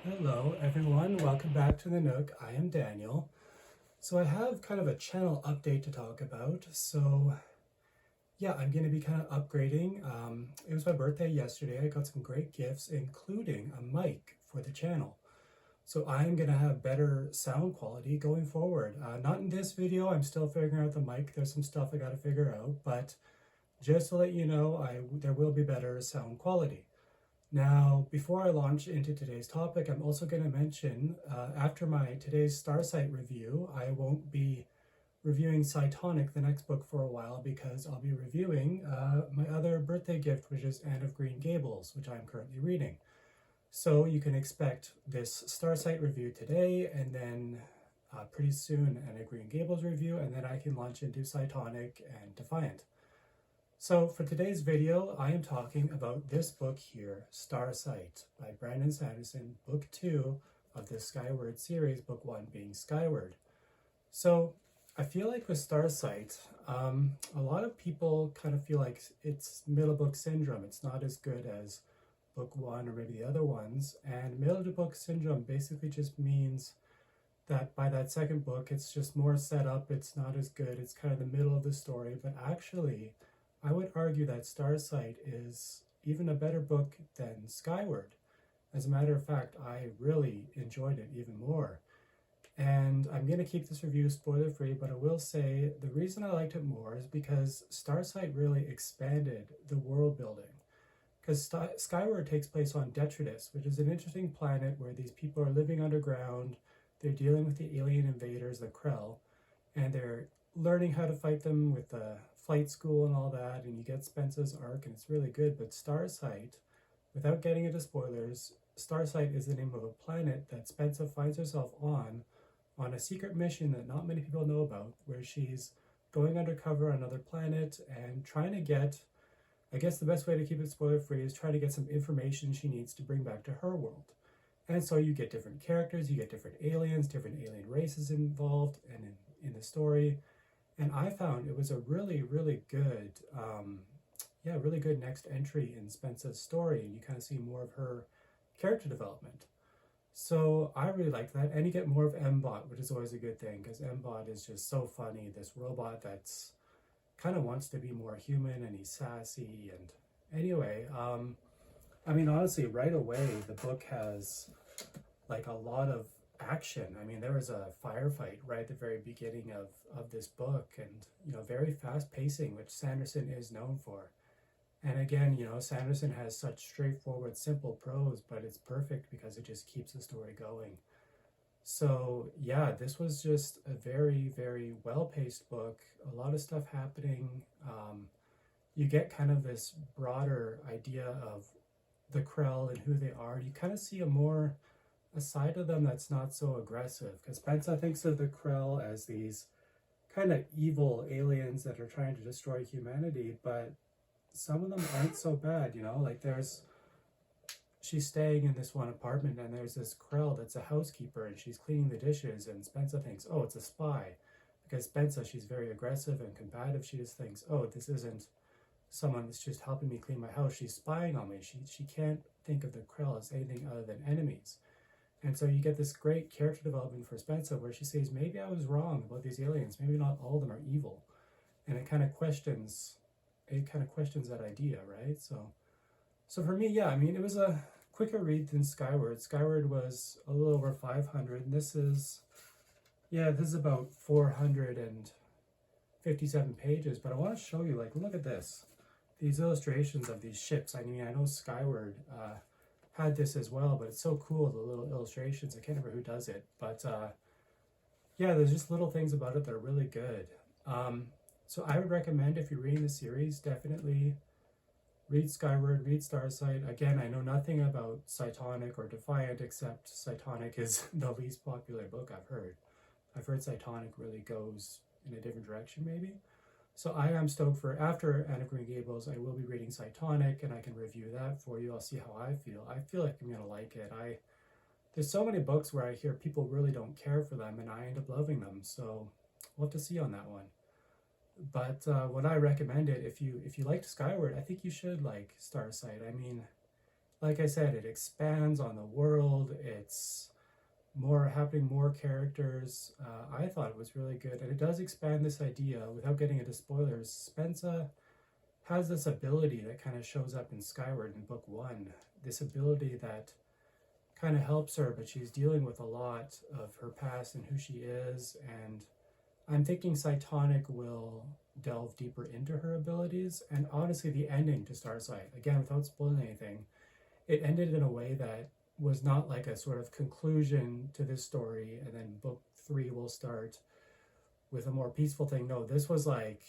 Hello everyone, welcome back to the Nook. I am Daniel. So I have kind of a channel update to talk about. Yeah, I'm going to be kind of upgrading. It was my birthday yesterday. I got some great gifts, including a mic for the channel. So I'm going to have better sound quality going forward. Not in this video, I'm still figuring out the mic. There's some stuff I got to figure out, but just to let you know, there will be better sound quality. Now, before I launch into today's topic, I'm also going to mention after my today's Starsight review, I won't be reviewing Cytonic, the next book, for a while because I'll be reviewing my other birthday gift, which is Anne of Green Gables, which I'm currently reading. So you can expect this Starsight review today, and then pretty soon Anne of Green Gables review, and then I can launch into Cytonic and Defiant. So for today's video, I am talking about this book here, Starsight by Brandon Sanderson, book 2 of the Skyward series, book 1 being Skyward. So I feel like with Starsight, a lot of people kind of feel like it's middle book syndrome. It's not as good as book 1 or maybe the other ones. And middle book syndrome basically just means that by that second book, it's just more set up. It's not as good. It's kind of the middle of the story, but actually, I would argue that Starsight is even a better book than Skyward. As a matter of fact, I really enjoyed it even more. And I'm going to keep this review spoiler free, but I will say the reason I liked it more is because Starsight really expanded the world building. Because Skyward takes place on Detritus, which is an interesting planet where these people are living underground. They're dealing with the alien invaders, the Krell, and they're learning how to fight them with the flight school and all that, and you get Spence's arc, and it's really good. But Starsight, without getting into spoilers, Starsight is the name of a planet that Spencer finds herself on a secret mission that not many people know about, where she's going undercover on another planet and trying to get, I guess the best way to keep it spoiler free is try to get some information she needs to bring back to her world. And so you get different characters, you get different aliens, different alien races involved and in the story. And I found it was a really, really good, really good next entry in Spence's story, and you kind of see more of her character development. So I really liked that, and you get more of M-Bot, which is always a good thing, because M-Bot is just so funny, this robot that's kind of wants to be more human, and he's sassy, and anyway, I mean, honestly, right away, the book has like a lot of action. I mean, there was a firefight right at the very beginning of this book, and very fast pacing, which Sanderson is known for. And again, Sanderson has such straightforward, simple prose, but it's perfect because it just keeps the story going. So yeah, this was just a very, very well-paced book. A lot of stuff happening. You get kind of this broader idea of the Krell and who they are. You kind of see a side of them that's not so aggressive, because Spencer thinks of the Krell as these kind of evil aliens that are trying to destroy humanity, but some of them aren't so bad, like she's staying in this one apartment and there's this Krell that's a housekeeper and she's cleaning the dishes, and Spencer thinks, oh, it's a spy, because Spencer, she's very aggressive and combative. She just thinks, oh, this isn't someone that's just helping me clean my house, she's spying on me. She can't think of the Krell as anything other than enemies. And so you get this great character development for Spencer where she says, maybe I was wrong about these aliens. Maybe not all of them are evil. And it kind of questions that idea, right? So for me, yeah, I mean, it was a quicker read than Skyward. Skyward was a little over 500, and this is about 457 pages. But I want to show you, like, look at this. These illustrations of these ships. I mean, I know Skyward had this as well, but it's so cool, the little illustrations. I can't remember who does it, but yeah, there's just little things about it that are really good. So I would recommend, if you're reading the series, definitely read Skyward, read Starsight. Again, I know nothing about Cytonic or Defiant, except Cytonic is the least popular book I've heard. I've heard Cytonic really goes in a different direction, maybe. So I am stoked for, after Anne of Green Gables, I will be reading Cytonic, and I can review that for you. I'll see how I feel. I feel like I'm going to like it. There's so many books where I hear people really don't care for them, and I end up loving them. So we'll have to see on that one. But what I recommend it, if you liked Skyward, I think you should like Starsight. I mean, like I said, it expands on the world. It's more happening, more characters. I thought it was really good, and it does expand this idea without getting into spoilers. Spensa has this ability that kind of shows up in Skyward in book one. This ability that kind of helps her, but she's dealing with a lot of her past and who she is. And I'm thinking Cytonic will delve deeper into her abilities. And honestly, the ending to Starsight, again, without spoiling anything, it ended in a way that was not like a sort of conclusion to this story, and then book 3 will start with a more peaceful thing. No, this was like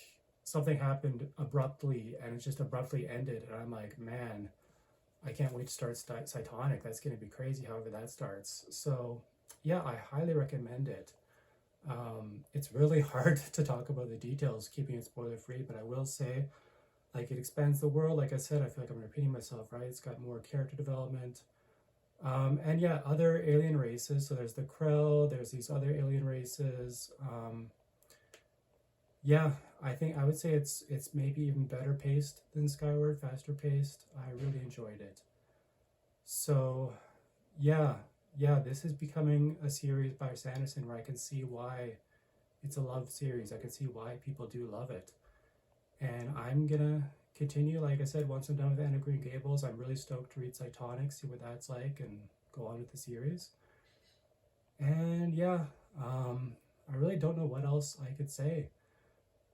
something happened abruptly, and it just abruptly ended. And I'm like, man, I can't wait to start Cytonic. That's going to be crazy, however that starts. So, yeah, I highly recommend it. It's really hard to talk about the details, keeping it spoiler free, but I will say, like, it expands the world. Like I said, I feel like I'm repeating myself, right? It's got more character development. And yeah, other alien races. So there's the Krell, there's these other alien races. Yeah, I think I would say it's maybe even better paced than Skyward, faster paced. I really enjoyed it. So yeah, yeah, this is becoming a series by Sanderson where I can see why it's a love series. I can see why people do love it. And I'm gonna continue, like I said, once I'm done with Anne of Green Gables. I'm really stoked to read Cytonic, see what that's like, and go on with the series. And yeah, I really don't know what else I could say.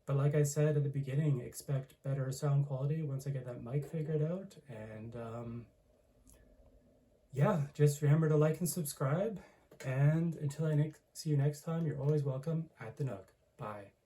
But like I said at the beginning, expect better sound quality once I get that mic figured out. And yeah, just remember to like and subscribe. And until I see you next time, you're always welcome at the Nook. Bye.